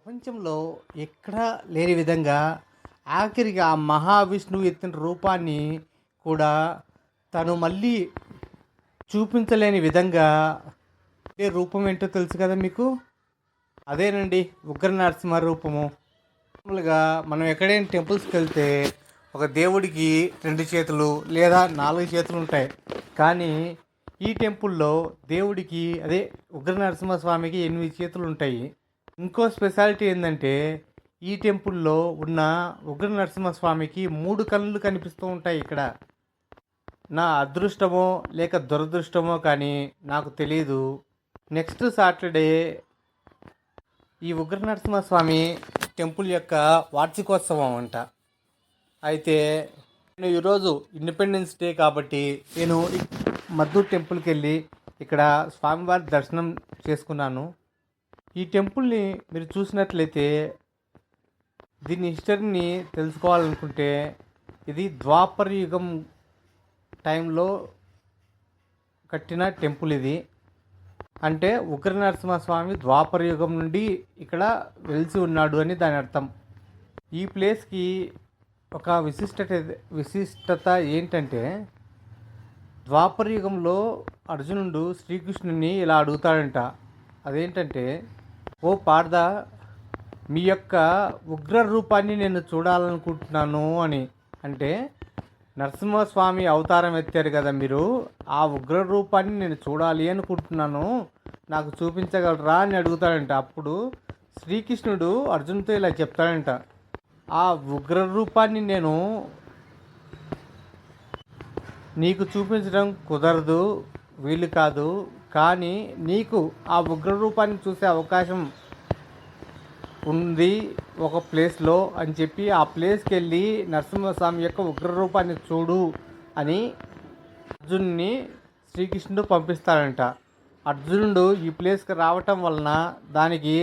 ప్రపంచంలో ఎక్కడా లేని విధంగా ఆఖరికి ఆ మహావిష్ణువు ఎత్తిన రూపాన్ని కూడా తను మళ్ళీ చూపించలేని విధంగా ఏ రూపం ఏంటో తెలుసు కదా మీకు. అదేనండి ఉగ్ర నరసింహ రూపము. మామూలుగా మనం ఎక్కడైనా టెంపుల్స్కి వెళ్తే ఒక దేవుడికి 2 చేతులు లేదా 4 చేతులు ఉంటాయి. కానీ ఈ టెంపుల్లో దేవుడికి అదే ఉగ్ర నరసింహస్వామికి 8 చేతులు ఉంటాయి. ఇంకో స్పెషాలిటీ ఏంటంటే ఈ టెంపుల్లో ఉన్న ఉగ్ర నరసింహస్వామికి 3 కళ్ళు కనిపిస్తూ ఉంటాయి ఇక్కడ. నా అదృష్టమో లేక దురదృష్టమో కానీ నాకు తెలీదు. నెక్స్ట్ సాటర్డే ఈ ఉగ్ర నరసింహస్వామి టెంపుల్ యొక్క వార్షికోత్సవం అంట. అయితే నేను ఈరోజు ఇండిపెండెన్స్ డే కాబట్టి నేను మద్దూర్ టెంపుల్కి వెళ్ళి ఇక్కడ స్వామివారి దర్శనం చేసుకున్నాను. ఈ టెంపుల్ని మీరు చూసినట్లయితే దీని హిస్టరీని తెలుసుకోవాలనుకుంటే ఇది ద్వాపర యుగం టైంలో కట్టిన టెంపుల్ ఇది. అంటే ఉగ్ర నరసింహస్వామి ద్వాపర యుగం నుండి ఇక్కడ వెలిసి ఉన్నాడు అని దాని అర్థం. ఈ ప్లేస్కి ఒక విశిష్టత ఏంటంటే ద్వాపర యుగంలో అర్జునుడు శ్రీకృష్ణుని ఇలా అడుగుతాడంట. అదేంటంటే, ఓ పార్థ, మీ యొక్క ఉగ్ర రూపాన్ని నేను చూడాలనుకుంటున్నాను అని. అంటే నరసింహస్వామి అవతారం ఎత్తారు కదా మీరు, ఆ ఉగ్ర రూపాన్ని నేను చూడాలి అనుకుంటున్నాను, నాకు చూపించగలరా అని అడుగుతాడంట. అప్పుడు శ్రీకృష్ణుడు అర్జునుడితో ఇలా చెప్తాడంట, ఆ ఉగ్ర రూపాన్ని నేను నీకు చూపించడం కుదరదు, వీలు కాదు. కానీ నీకు ఆ ఉగ్ర రూపాన్ని చూసే అవకాశం ఉంది ఒక ప్లేస్లో అని చెప్పి ఆ ప్లేస్కి వెళ్ళి నరసింహస్వామి యొక్క ఉగ్ర రూపాన్ని చూడు అని అర్జునుడిని శ్రీకృష్ణుడు పంపిస్తాడంట. అర్జునుడు ఈ ప్లేస్కి రావటం వలన దానికి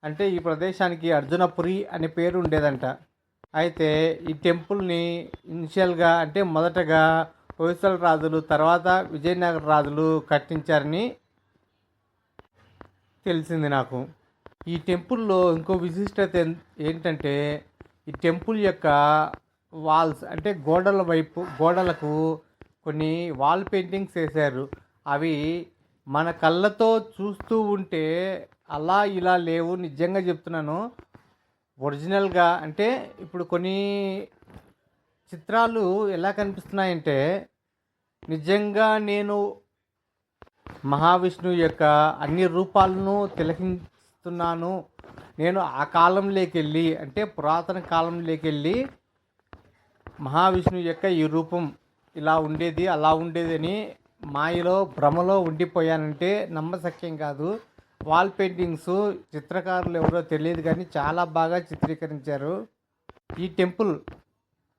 అంటే ఈ ప్రదేశానికి అర్జునపురి అనే పేరు ఉండేదంట. అయితే ఈ టెంపుల్ని ఇనిషియల్గా అంటే మొదటగా హొయసల రాజులు తర్వాత విజయనగర రాజులు కట్టించారని తెలిసింది నాకు. ఈ టెంపుల్లో ఇంకో విశిష్టత ఏంటంటే ఈ టెంపుల్ యొక్క వాల్స్ అంటే గోడలకు కొన్ని వాల్ పెయింటింగ్స్ వేశారు. అవి మన కళ్ళతో చూస్తూ ఉంటే అలా ఇలా లేవు, నిజంగా చెప్తున్నాను. ఒరిజినల్గా అంటే ఇప్పుడు కొన్ని చిత్రాలు ఎలా కనిపిస్తున్నాయంటే నిజంగా నేను మహావిష్ణువు యొక్క అన్ని రూపాలను తిలకిస్తున్నాను, నేను ఆ కాలంలోకి వెళ్ళి అంటే పురాతన కాలంలోకి వెళ్ళి మహావిష్ణువు యొక్క ఈ రూపం ఇలా ఉండేది అలా ఉండేది అని మాయలో భ్రమలో ఉండిపోయానంటే నమ్మశక్యం కాదు. వాల్ పెయింటింగ్స్ చిత్రకారులు ఎవరో తెలియదు కానీ చాలా బాగా చిత్రీకరించారు. ఈ టెంపుల్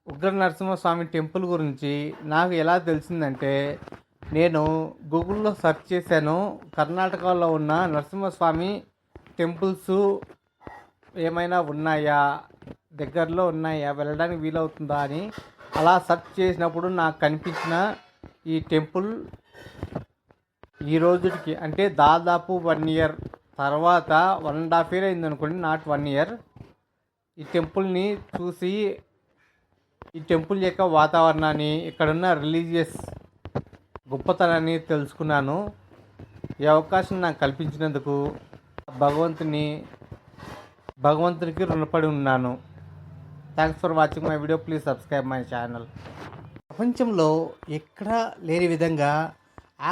ఉగ్ర నరసింహస్వామి టెంపుల్ గురించి నాకు ఎలా తెలిసిందంటే నేను గూగుల్లో సెర్చ్ చేశాను. కర్ణాటకలో ఉన్న నరసింహస్వామి టెంపుల్స్ ఏమైనా ఉన్నాయా, దగ్గరలో ఉన్నాయా, వెళ్ళడానికి వీలవుతుందా అని అలా సెర్చ్ చేసినప్పుడు నాకు కనిపించిన ఈ టెంపుల్ ఈ రోజుకి అంటే దాదాపు 1 ఇయర్ తర్వాత 1.5 ఇయర్ అయింది అనుకోండి, నాట్ 1 ఇయర్. ఈ టెంపుల్ని చూసి ఈ టెంపుల్ యొక్క వాతావరణాన్ని ఇక్కడున్న రిలీజియస్ గొప్పతనాన్ని తెలుసుకున్నాను. ఈ అవకాశం నాకు కల్పించినందుకు భగవంతునికి రుణపడి ఉన్నాను. Thanks for watching my video. Please subscribe my channel. ప్రపంచంలో ఎక్కడా లేని విధంగా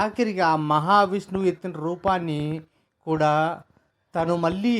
ఆఖరికి ఆ మహావిష్ణువు ఎత్తిన రూపాన్ని కూడా తను మళ్ళీ